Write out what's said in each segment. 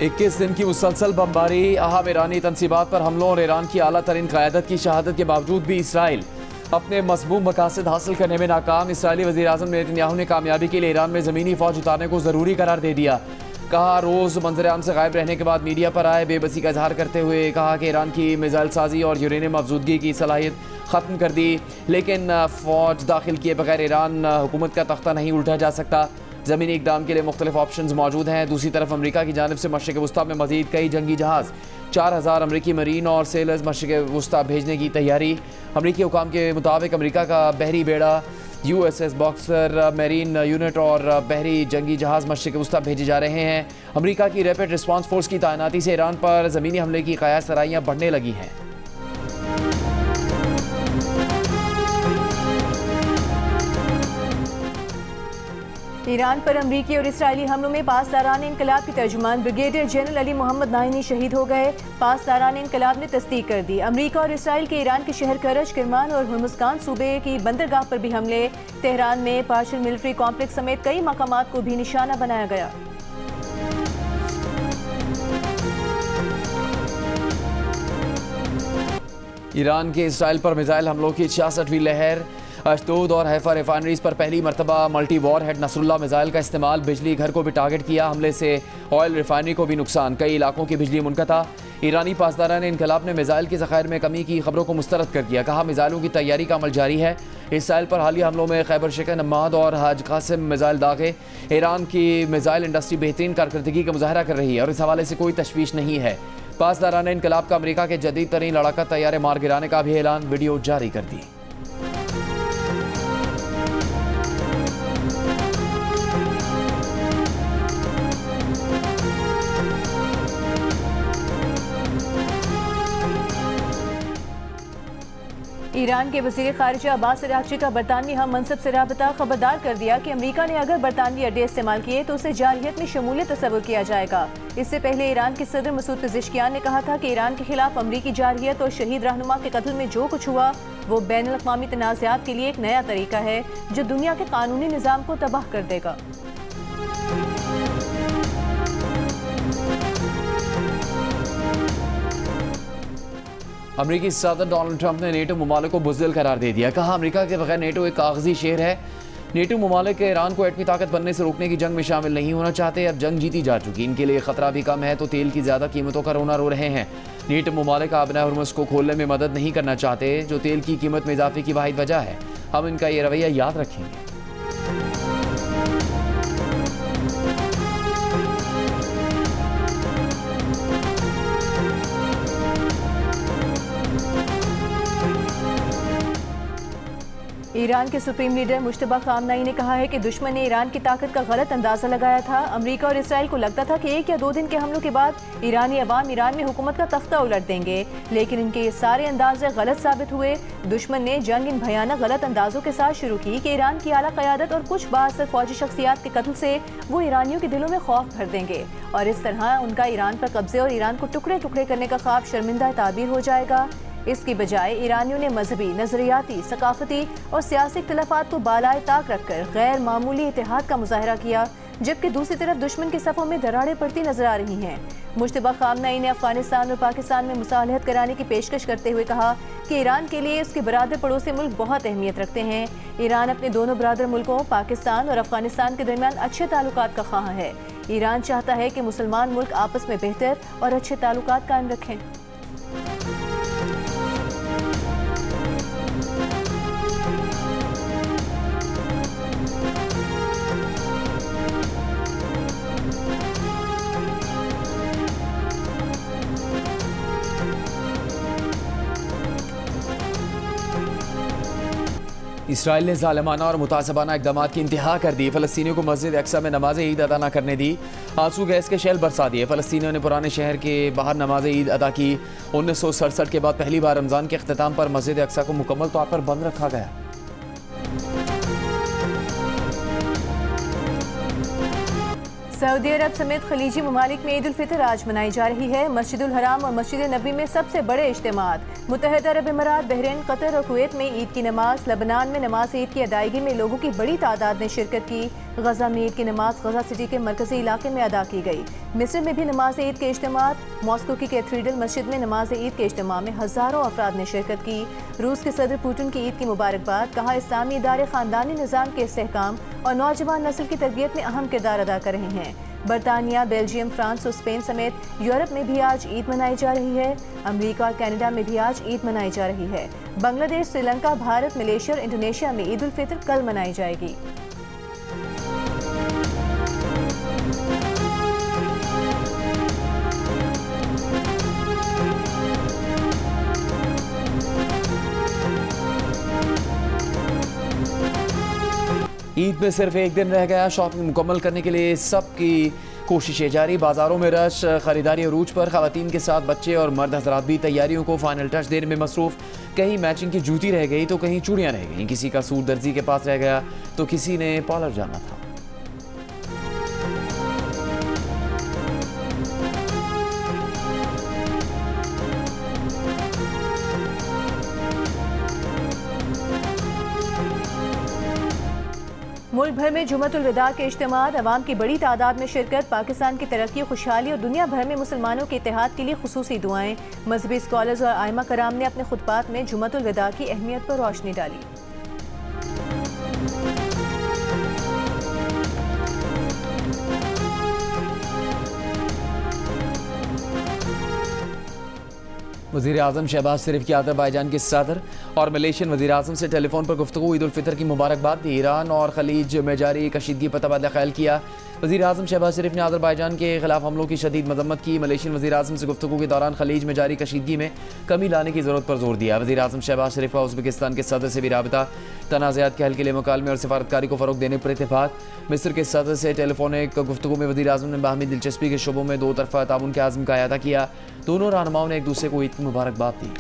21 दिन की मुसलसल बमबारी, अहम ईरानी तनसीबात पर हमलों और ईरान की आला तरीन क़यादत की शहादत के बावजूद भी इसराइल अपने मज़मूम मकासद हासिल करने में नाकाम। इसराइली वज़ीर-ए-आज़म नेतन्याहू ने कामयाबी के लिए ईरान में ज़मीनी फ़ौज उतारने को ज़रूरी करार दे दिया। कहा, रोज़ मंजर-ए-आम से गायब रहने के बाद मीडिया पर आए, बेबसी का इजहार करते हुए कहा कि ईरान की मिसाइल साजी और यूरेनियम अफजूदगी की सलाहियत ख़त्म कर दी, लेकिन फ़ौज दाखिल किए बगैर ईरान हुकूमत का तख्ता नहीं उल्टा जा सकता। ज़मीनी इक़दाम के लिए मुख्तलिफ ऑप्शंस मौजूद हैं। दूसरी तरफ अमरीका की जानिब से मशरिक़ वुस्ता में मज़ीद कई जंगी जहाज़ 4000 अमरीकी मरीन और सेलर्स मशरिक़ वुस्ता भेजने की तैयारी। अमरीकी हुकाम के मुताबिक अमरीका का बहरी बेड़ा USS बॉक्सर मरीन यूनिट और बहरी जंगी जहाज़ मशरिक़ वुस्ता भेजे जा रहे हैं। अमरीका की रैपिड रिस्पांस फोर्स की तैनाती से ईरान पर ज़मीनी हमले की क़यास सराहियाँ बढ़ने लगी हैं। ईरान पर अमरीकी और इसराइली हमलों में पासदारान इनकलाब के तर्जुमान brigadier general Ali Mohammad Naini शहीद हो गए। पासदारान इनकलाब ने तस्दीक कर दी, अमरीका और इसराइल के ईरान के शहर करज, किरमान और हुर्मुज़गान सूबे की बंदरगाह पर भी हमले। तेहरान में पार्शियल मिलिट्री कॉम्प्लेक्स समेत कई मकामात को भी निशाना बनाया गया। ईरान के इसराइल पर मिसाइल हमलों की 66वीं लहर। अशदोद और हैफा रिफाइनरीज पर पहली मरतबा multi warhead Nasrullah missile का इस्तेमाल, बिजली घर को भी टारगेट किया। हमले से ऑयल रिफाइनरी को भी नुकसान, कई इलाकों की बिजली मुनक़ता। ईरानी पासदारान इनकलाब ने मिसाइल के ज़ख़ायर में कमी की खबरों को मुस्तरद कर दिया। कहा, मिसाइलों की तैयारी का अमल जारी है। इसराइल पर हालिया हमलों में खैबर शिकन, नम्माद और हाज कासिम मिसाइल दागे। ईरान की मिसाइल इंडस्ट्री बेहतरीन कारकर्दगी का मुजाहरा कर रही है और इस हवाले से कोई तशवीश नहीं है। पासदारान इनकलाब का अमरीका के जदीद तरीन लड़ाका तैयारे मार गिराने का भी ऐलान, वीडियो जारी कर दी। ईरान के वज़ीर ख़ारिजा अब्बास अराग़ची का बरतानवी हम मनसब से राबता, खबरदार कर दिया कि अमरीका ने अगर बरतानवी अड्डे इस्तेमाल किए तो उसे जारहियत में शमूलियत तस्वुर किया जाएगा। इससे पहले ईरान के सदर मसूद पेज़ेश्कियान ने कहा था कि ईरान के खिलाफ अमरीकी जारहियत और शहीद रहनुमा के कत्ल में जो कुछ हुआ वो बैनुल-अक़वामी तनाज़ात के लिए एक नया तरीका है जो दुनिया के कानूनी निज़ाम को तबाह कर देगा। अमरीकी सदर डोनाल्ड ट्रंप ने नेटो ममालिक को बुज़दिल करार दे दिया। कहा, अमरीका के बगैर नेटो एक कागजी शेर है। नेटो ममालिक ईरान को एटमी ताकत बनने से रोकने की जंग में शामिल नहीं होना चाहते। अब जंग जीती जा चुकी, इनके लिए खतरा भी कम है तो तेल की ज़्यादा कीमतों का रोना रो रहे हैं। नेटो ममालिक आबना हुर्मुज़ को खोलने में मदद नहीं करना चाहते, जो तेल की कीमत में इजाफे की वाहिद वजह है। हम इनका ये रवैया याद रखेंगे। ईरान के सुप्रीम लीडर मुश्तबा खामनाई ने कहा है कि दुश्मन ने ईरान की ताकत का गलत अंदाजा लगाया था। अमरीका और इसराइल को लगता था कि 1 या 2 दिन के हमलों के बाद ईरानी अवाम ईरान में हुकूमत का तख्ता उलट देंगे, लेकिन इनके ये सारे अंदाजे गलत साबित हुए। दुश्मन ने जंग इन भयानक गलत अंदाजों के साथ शुरू की कि ईरान की आला क़यादत और कुछ बाअसर फौजी शख्सियात के कत्ल से वो ईरानियों के दिलों में खौफ भर देंगे और इस तरह उनका ईरान पर कब्जे और ईरान को टुकड़े टुकड़े करने का ख्वाब शर्मिंदा ताबीर हो जाएगा। इसकी बजाय ईरानियों ने मजहबी, नजरियाती, सकाफती और सियासी इख्तिलाफात को बालाए ताक रखकर गैर मामूली इत्तेहाद का मुजाहरा किया, जबकि दूसरी तरफ दुश्मन की सफ़ों में दरारें पड़ती नजर आ रही हैं। मुश्तबा खामनाई ने अफगानिस्तान और पाकिस्तान में मुसालहत कराने की पेशकश करते हुए कहा कि ईरान के लिए उसके बरादर पड़ोसी मुल्क बहुत अहमियत रखते हैं। ईरान अपने दोनों बरादर मुल्कों पाकिस्तान और अफगानिस्तान के दरमियान अच्छे ताल्लुकात का ख्वाह है। ईरान चाहता है कि मुसलमान मुल्क आपस में बेहतर और अच्छे ताल्लुकात कायम रखें। इसराइल ने ज़ालिमाना और मुतासबाना इक़दामात की इंतहा कर दी। फ़लस्तीनियों को मस्जिद अक्सा में नमाज ईद अदा न करने दी, आंसू गैस के शेल बरसा दिए। फ़लस्तीनियों ने पुराने शहर के बाहर नमाज ईद अदा की। 1967 के बाद पहली बार रमज़ान के अख्तिताम पर मस्जिद अक्सा को मुकम्मल तौर पर बंद रखा गया। सऊदी अरब समेत खलीजी ममालिक में ईद उल फितर आज मनाई जा रही है। मस्जिदुल हराम और मस्जिद नबी में सबसे बड़े इज्तिमात। मुत्तहिदा अरब इमारात, बहरीन, कतर और कुवैत में ईद की नमाज। लबनान में नमाज ईद की अदायगी में लोगों की बड़ी तादाद ने शिरकत की। गजा में ईद की नमाज गजा सिटी के मरकजी इलाके में अदा की गई। मिस्र में भी नमाज ईद के इज्तिमा। मॉस्को की कैथेड्रल मस्जिद में नमाज ईद के इज्तिमा में हज़ारों अफराद ने शिरकत की। रूस के सदर पुतिन की ईद की मुबारकबाद। कहा, इस्लामी इदारे ख़ानदानी निज़ाम के इस्तेहकाम और नौजवान नस्ल की तरबियत में अहम किरदार अदा कर रहे हैं। बरतानिया, बेल्जियम, फ्रांस और स्पेन समेत यूरोप में भी आज ईद मनाई जा रही है। अमेरिका और कनाडा में भी आज ईद मनाई जा रही है। बांग्लादेश, श्रीलंका, भारत, मलेशिया और इंडोनेशिया में ईद उल फितर कल मनाई जाएगी। ईद में सिर्फ एक दिन रह गया। शॉपिंग मुकम्मल करने के लिए सबकी कोशिशें जारी। बाजारों में रश, खरीदारी अरूज पर। खवातीन के साथ बच्चे और मर्द हजरात भी तैयारियों को फाइनल टच देने में मसरूफ। कहीं मैचिंग की जूती रह गई तो कहीं चूड़ियाँ रह गई। किसी का सूट दर्जी के पास रह गया तो किसी ने पार्लर जाना था। मुल्क भर में जुमतुल विदा के इज्तिमात, अवाम की बड़ी तादाद में शिरकत। पाकिस्तान की तरक्की, खुशहाली और दुनिया भर में मुसलमानों के इत्तेहाद के लिए खुसूसी दुआएं। मजहबी स्कॉलर्स और आइमा कराम ने अपने खुतबात में जुमतुल विदा की अहमियत पर रोशनी डाली। वज़ीर आज़म शहबाज शरीफ की अज़रबैजान के सदर और मलेशियन वज़ीर आज़म से टेलीफोन पर गुफ्तगू। ईद उल फितर की मुबारकबाद दी। ईरान और खलीज में जारी कशीदगी पर तबादला ख्याल किया। वज़ीर आज़म शहबाज शरीफ ने अज़रबैजान के खिलाफ हमलों की शदीद मजम्मत की। मलेशियन वज़ीर आज़म से गुफ्तगू के दौरान खलीज में जारी कशीदगी में कमी लाने की ज़रूरत पर जोर दिया। वज़ीर आज़म शहबाज शरीफ का उज़्बेकिस्तान के सदर से भी राबता। तनाज़ात के हल के लिए मुकालमे और सिफारतकारी को फ़रोग़ देने पर इत्तेफाक। मिस्र के सदर से टेलीफोनिक गुफ्तगू में वज़ीर आज़म ने बाहमी दिलचस्पी के शोबों में दो तरफ़ा ताउन के आज़म का अदा किया। दोनों रहनुमाओं ने एक दूसरे को ईद की मुबारकबाद दी।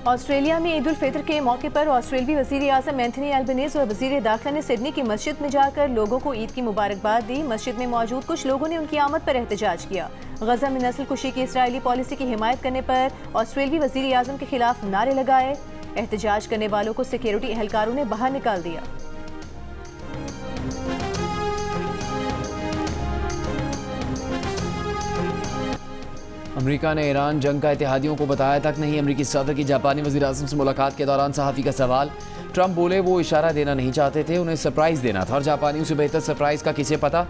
ऑस्ट्रेलिया में ईद उल फितर के मौके पर ऑस्ट्रेलियाई वज़ीर आज़म एंथनी एल्बनीज़ और वज़ीर दाखिला ने सिडनी की मस्जिद में जाकर लोगों को ईद की मुबारकबाद दी। मस्जिद में मौजूद कुछ लोगों ने उनकी आमद पर एहतजाज किया। गजा में नस्ल कुशी की इसराइली पॉलिसी की हिमायत करने पर ऑस्ट्रेलियाई वज़ीर आज़म के खिलाफ नारे लगाए। एहतजाज करने वालों को सिक्योरिटी एहलकारों ने बाहर निकाल दिया। अमेरिका ने ईरान जंग का इत्तेहादियों को बताया तक नहीं। अमेरिकी सदर की जापानी वज़ीर आज़म से मुलाकात के दौरान सहाफ़ी का सवाल। ट्रंप बोले वो इशारा देना नहीं चाहते थे, उन्हें सरप्राइज़ देना था और जापानियों से बेहतर सरप्राइज़ का किसे पता।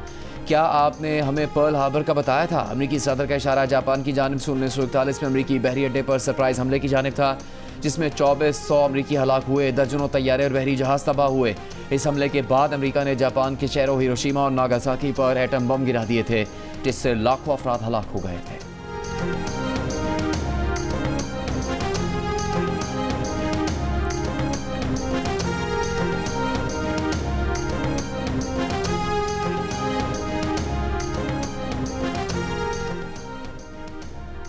क्या आपने हमें पर्ल हार्बर का बताया था? अमेरिकी सदर का इशारा जापान की जानिब से 1941 में अमेरिकी बहरी अड्डे पर सरप्राइज़ हमले की जानिब था, जिसमें 2400 अमेरिकी हलाक हुए, दर्जनों तैयारे और बहरी जहाज़ तबाह हुए। इस हमले के बाद अमेरिका ने जापान के शहरों हिरोशिमा और नागासाकी पर एटम बम गिरा दिए थे, जिससे लाखों अफराद हलाक हो गए थे।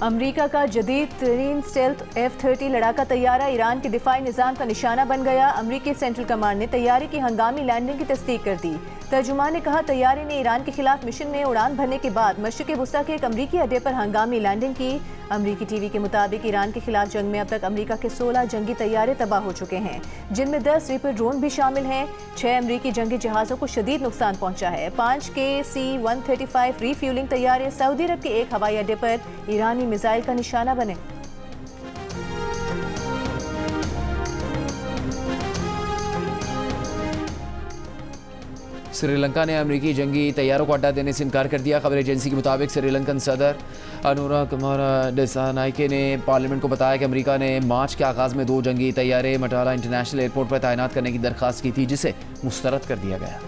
अमेरिका का जदीद तरीन स्टेल्थ F-30 लड़ाका तैयारा ईरान के दिफाई निज़ाम का निशाना बन गया। अमेरिकी सेंट्रल कमांड ने तैयारे की हंगामी लैंडिंग की तस्दीक कर दी। तर्जुमान ने कहा, तैयारे ने ईरान के खिलाफ मिशन में उड़ान भरने के बाद मशरिक़ वुस्ता के एक अमरीकी अड्डे पर हंगामी लैंडिंग की। अमरीकी टीवी के मुताबिक ईरान के खिलाफ जंग में अब तक अमरीका के 16 जंगी तैयारे तबाह हो चुके हैं, जिनमें 10 रीपर ड्रोन भी शामिल हैं। 6 अमरीकी जंगी जहाज़ों को शदीद नुकसान पहुंचा है। 5 के C-135 रीफ्यूलिंग तैयारे सऊदी अरब के एक हवाई अड्डे पर ईरानी मिसाइल का निशाना बने। श्रीलंका ने अमेरिकी जंगी तैयारों को अड्डा देने से इनकार कर दिया। खबर एजेंसी के मुताबिक श्रीलंकन सदर अनुरा कुमार डिसानाइके ने पार्लियामेंट को बताया कि अमेरिका ने मार्च के आगाज़ में 2 जंगी तैयारे मटाला इंटरनेशनल एयरपोर्ट पर तैनात करने की दरख्वास्त की थी, जिसे मुस्तरद कर दिया गया।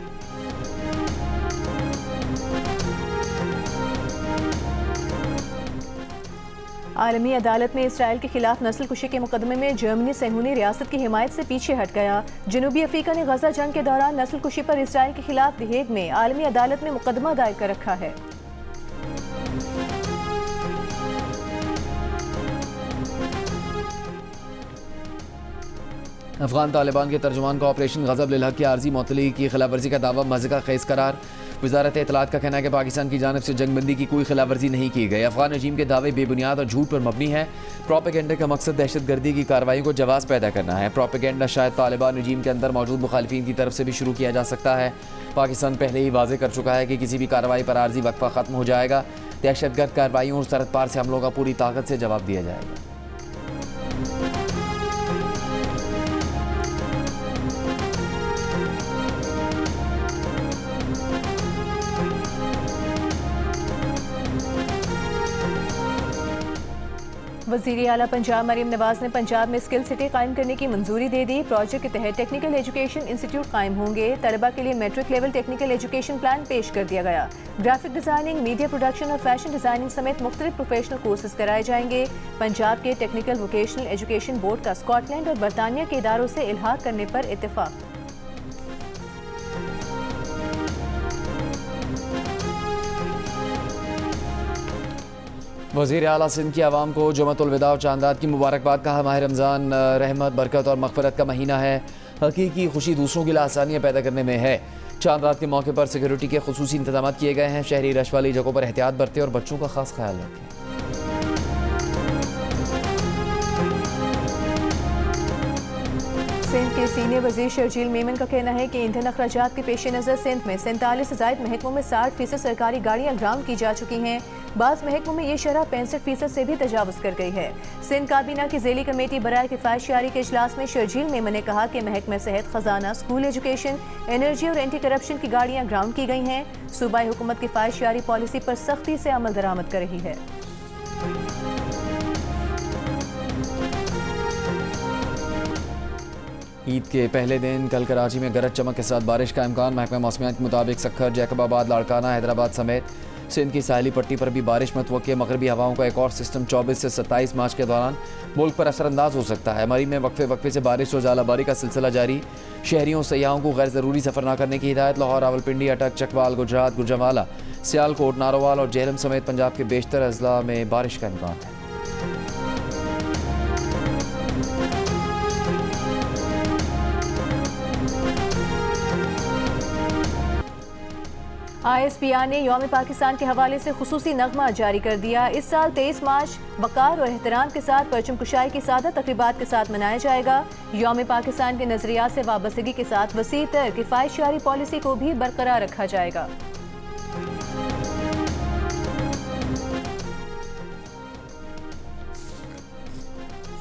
आलमी अदालत में इसराइल के खिलाफ नस्ल कुशी के मुकदमे में जर्मनी सहूनी रियासत की हिमायत से पीछे हट गया। जनूबी अफ्रीका ने गजा जंग के दौरान नस्ल कुशी पर इसराइल के खिलाफ द हेग में आलमी अदालत में मुकदमा दायर कर रखा है। अफगान तालिबान के तर्जुमान का ऑपरेशन गज़ब लिल हक़ की आर्जी मौतली की खिलाफ वर्जी का दावा मज़ीक़ा खेज़ करार। वजारत इत्तलात का कहना है कि पाकिस्तान की जानिब से जंगबंदी की कोई खिलाफवर्जी नहीं की गई। अफगान रजीम के दावे बेबुनियाद और झूठ पर मबनी है। प्रोपेगेंडा का मकसद दहशतगर्दी की कार्रवाई को जवाब पैदा करना है। प्रोपेगेंडा शायद तालिबान रजीम के अंदर मौजूद मुखालिफिन की तरफ से भी शुरू किया जा सकता है। पाकिस्तान पहले ही वाजे कर चुका है कि किसी भी कार्रवाई पर आर्जी वक्फा खत्म हो जाएगा। दहशतगर्द कार्रवाइयों और सरहद पार से हमलों का पूरी ताकत से जवाब दिया जाएगा। वज़ीर आला पंजाब मरीम नवाज ने पंजाब में स्किल सिटी कायम करने की मंजूरी दे दी। प्रोजेक्ट के तहत टेक्निकल एजुकेशन इंस्टीट्यूट कायम होंगे। तलबा के लिए matric level technical education plan पेश कर दिया गया। ग्राफिक डिजाइनिंग, मीडिया प्रोडक्शन और फैशन डिजाइनिंग समेत मुख्तलिफ प्रोफेशनल कोर्सेज कराए जाएंगे। पंजाब के टेक्निकल वोकेशनल एजुकेशन बोर्ड का स्कॉटलैंड और बरतानिया के इदारों से इल्हाक करने पर इत्तेफाक। वज़ीर आला सिंध की आवाम को जुमअतुल विदा और चांदात की मुबारकबाद। कहा माह रमज़ान रहमत, बरकत और मग़फ़िरत का महीना है। हकीकी खुशी दूसरों के लिए आसानियाँ पैदा करने में है। चांदात के मौके पर सिक्योरिटी के खुसूसी इंतजाम किए गए हैं। शहरी रश वाली जगहों पर एहतियात बरतें और बच्चों का खास ख्याल रखें। सिंध के सीनियर वजीर शर्जील मेमन का कहना है कि ईंधन अखराजात के पेश नज़र सिंध में 47 से ज़ायद महकमों में 60% सरकारी गाड़ियाँ ग्राउंड की जा चुकी हैं। बाज़ महकमों में ये शरह 65% से भी तजावुज़ कर गई है। सिंध काबीना की ज़ेली कमेटी बराए किफ़ायतशारी के इजलास में शर्जील मेमन ने कहा कि महकमा सेहत, खजाना, स्कूल एजुकेशन, एनर्जी और एंटी करप्शन की गाड़ियाँ ग्राउंड की गई हैं। सूबाई हुकूमत किफ़ायतशारी पॉलिसी पर सख्ती से अमल दरामद कर रही है। ईद के पहले दिन कल कराची में गरज चमक के साथ बारिश का इम्कान। महकमा मौसमियात के मुताबिक सक्खर, जैकबाबाद, लाड़काना, हैदराबाद समेत सिंध की साहिली पट्टी पर भी बारिश मतवक्की। मगरबी हवाओं का एक और सिस्टम 24 से 27 मार्च के दौरान मुल्क पर असरअंदाज हो सकता है। मरी में वक्फे वक्फे से बारिश और ज़ालाबारी का सिलसिला जारी। शहरियों सयाहों को गैर ज़रूरी सफ़र न करने की हिदायत। लाहौर, रावलपिंडी, अटक, चकवाल, गुजरात, गुजरावाला, सियालकोट, नारोवाल और जेहलम समेत पंजाब के बेशतर अजला में बारिश का इम्कान है। ISPR ने यौम पाकिस्तान के हवाले से खुसूसी नगमा जारी कर दिया। इस साल 23 मार्च वक़ार और एहतराम के साथ परचम कुशाई की सादा तक़रीबात के साथ मनाया जाएगा। यौम पाकिस्तान के नज़रिया से वाबस्तगी के साथ वसी तर किफ़ायतशारी पॉलिसी को भी बरकरार रखा जाएगा।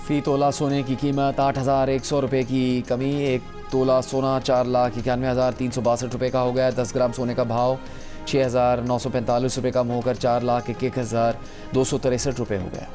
फ़ी तोला सोने की कीमत 8,100 रुपये की कमी। एक तोला सोना 4,91,362 रुपये का हो गया। 10 ग्राम सोने का भाव 6,945 रुपये कम होकर 4,61,263 रुपये हो गया।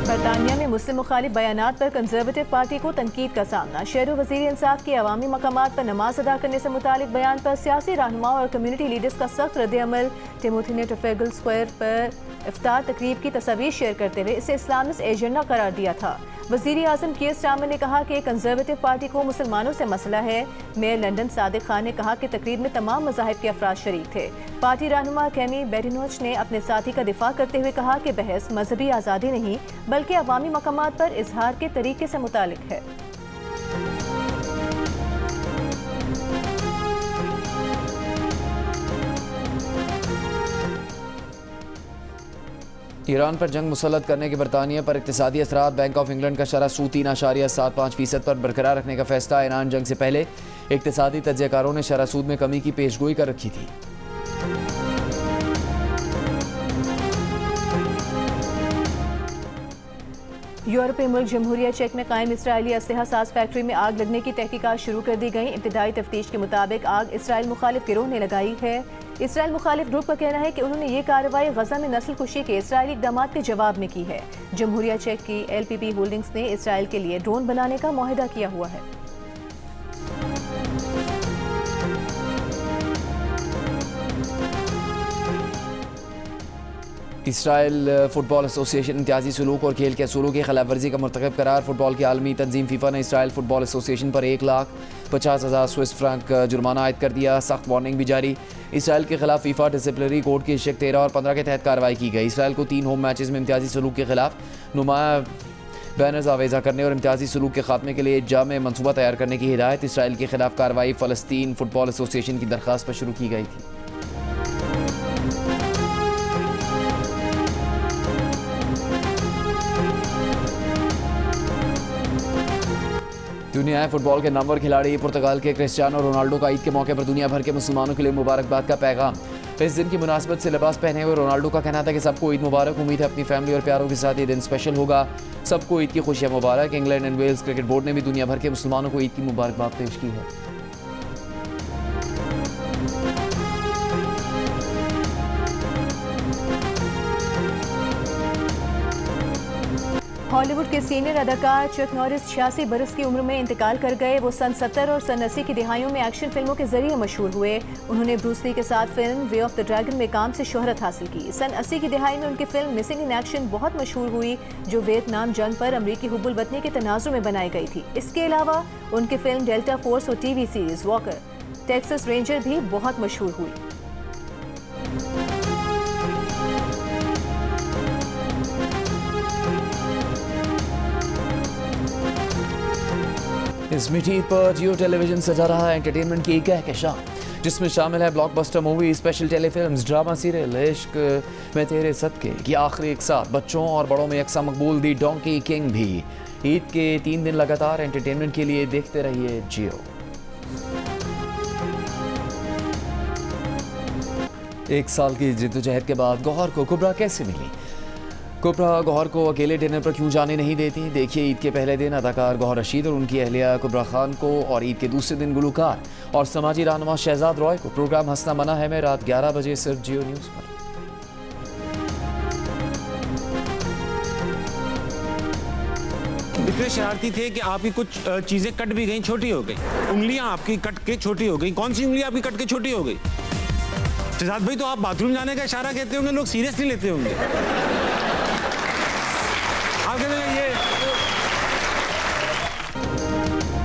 बरतानिया में मुस्लिम मुखालिफ बयानात पर कंजर्वेटिव पार्टी को तनकीद का सामना। शहर वज़ीर इंसाफ के अवामी मकामात पर नमाज अदा करने से मुतालिक बयान पर सियासी रहनुमाओं और कम्युनिटी लीडर्स का सख्त रद्द-ए-अमल। टिमोथी ने ट्रफेगल स्क्वायर पर इफ्तार तकरीब की तस्वीर शेयर करते हुए इसे इस्लामिस्ट एजेंडा करार दिया था। वज़ीर आज़म कीर स्टारमर ने कहा कि कंजर्वेटिव पार्टी को मुसलमानों से मसला है। मेयर लंदन सादिक खान ने कहा कि तकरीब में तमाम मज़ाहिब के अफराद शरीक थे। पार्टी रहनुमा कैमी बेरिनोच ने अपने साथी का दिफा करते हुए कहा कि बहस मजहबी आज़ादी नहीं बल्कि अवामी मकामात पर इजहार के तरीके से मुतालिक है। ईरान पर जंग मुसल्लत करने के बरतानिया पर इक्तिसादी असरात। बैंक ऑफ इंग्लैंड का शरह सूद 3.75% पर बरकरार रखने का फैसला। ईरान जंग से पहले इक्तिसादी तज्ज़ियाकारों ने शरह सूद में कमी की पेशगोई कर रखी थी। यूरोपीय मुल्क जमहूरिया चेक में कायम इसराइली असलहा साज फैक्ट्री में आग लगने की तहकीकात शुरू कर दी गई। इब्तिदाई तफ्तीश के मुताबिक आग इसराइल मुखालिफ गिरोह ने लगाई है। इसराइल मुखालिफ ग्रुप का कहना है कि उन्होंने ये कार्रवाई गजा में नस्ल कुशी के इसराइली इक़दाम के जवाब में की है। जमहूरिया चेक की LPP होल्डिंग्स ने इसराइल के लिए ड्रोन बनाने का मुआहदा किया हुआ है। इसराइल फुटबॉल एसोसिएशन इम्तियाजी सलूक और खेल के असूलों की खिलाफ-वर्जी का मरतकब करार। फुटबॉल की आलमी तंजीम फीफा ने इसराइल फुटबॉल एसोसिएशन पर 1,50,000 स्विस फ्रांक जुर्माना आयद कर दिया। सख्त वार्निंग भी जारी। इसराइल के खिलाफ फीफा डिसिप्लिनरी कोड की शिक 13 और 15 के तहत कार्रवाई की गई। इसराइल को 3 होम मैचेस में इम्तियाजी सलूक के खिलाफ बैनर्स आवेजा करने और इम्तियाजी सलूक के खात्मे के लिए जामे मनसूबा तैयार करने की हिदायत। इसराइल के खिलाफ कार्रवाई फ़लस्तीन फुटबॉल एसोसिएशन की दरख्वास्त पर शुरू की गई थी। दुनिया फुटबॉल के नामवर खिलाड़ी पुर्तगाल के क्रिस्टियानो रोनाल्डो का ईद के मौके पर दुनिया भर के मुसलमानों के लिए मुबारकबाद का पैगाम। इस दिन की मुनासबत से लिबास पहने हुए रोनाल्डो का कहना था कि सबको ईद मुबारक। उम्मीद है अपनी फैमिली और प्यारों के साथ ये दिन स्पेशल होगा। सबको ईद की खुशियां मुबारक। England and Wales cricket board ने भी दुनिया भर के मुसलमानों को ईद की मुबारकबाद पेश की है। हॉलीवुड के सीनियर अदाकार चक नॉरिस 86 बरस की उम्र में इंतकाल कर गए। वो सन 70 और सन 80 की दिहाइयों में एक्शन फिल्मों के जरिए मशहूर हुए। उन्होंने ब्रूस ली के साथ film way of the dragon में काम से शोहरत हासिल की। सन 80 की दिहाई में उनकी फिल्म मिसिंग इन एक्शन बहुत मशहूर हुई, जो वियतनाम जंग पर अमरीकी हुब्बुल वतनी के तनाजुर में बनाई गई थी। इसके अलावा उनकी फिल्म डेल्टा फोर्स और TV series walker Texas ranger भी बहुत मशहूर हुई। इस मीठी पर जियो टेलीविजन सजा रहा है एंटरटेनमेंट की कहकशां, जिसमें शामिल है blockbuster movie, special telefilms, drama serial इश्क में तेरे सदके की आखिरी एक साथ बच्चों और बड़ों में यकसा मकबूल दी डोंकी किंग भी। ईद के 3 दिन लगातार एंटरटेनमेंट के लिए देखते रहिए जियो। एक साल की जिद्दोजहद के बाद गौहर को कुबरा कैसे मिली? कुबरा गौहर को अकेले डिनर पर क्यों जाने नहीं देती? देखिए ईद के पहले दिन अदाकार गौहर रशीद और उनकी अहलिया कुबरा खान को, और ईद के दूसरे दिन गुलकार और समाजी रहनुमा शहजाद रॉय को। प्रोग्राम हंसना मना है में रात 11 बजे सिर्फ जियो न्यूज़ पर। इतने शरारती थे कि आपकी कुछ चीजें कट भी गई, छोटी हो गई। उंगलियां आपकी कट के छोटी हो गई। कौन सी उंगली आपकी कट के छोटी हो गई? शहजाद भाई, तो आप बाथरूम जाने का इशारा कहते होंगे, लोग सीरियस नहीं लेते होंगे। आप कहते हैं ये।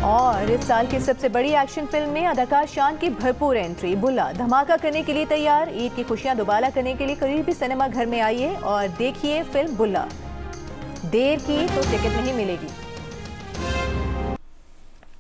और इस साल की सबसे बड़ी एक्शन फिल्म में अदाकार शान की भरपूर एंट्री। बुल्ला धमाका करने के लिए तैयार। ईद की खुशियां दोबारा करने के लिए करीबी सिनेमा घर में आइए और देखिए फिल्म बुल्ला। देर की तो टिकट नहीं मिलेगी।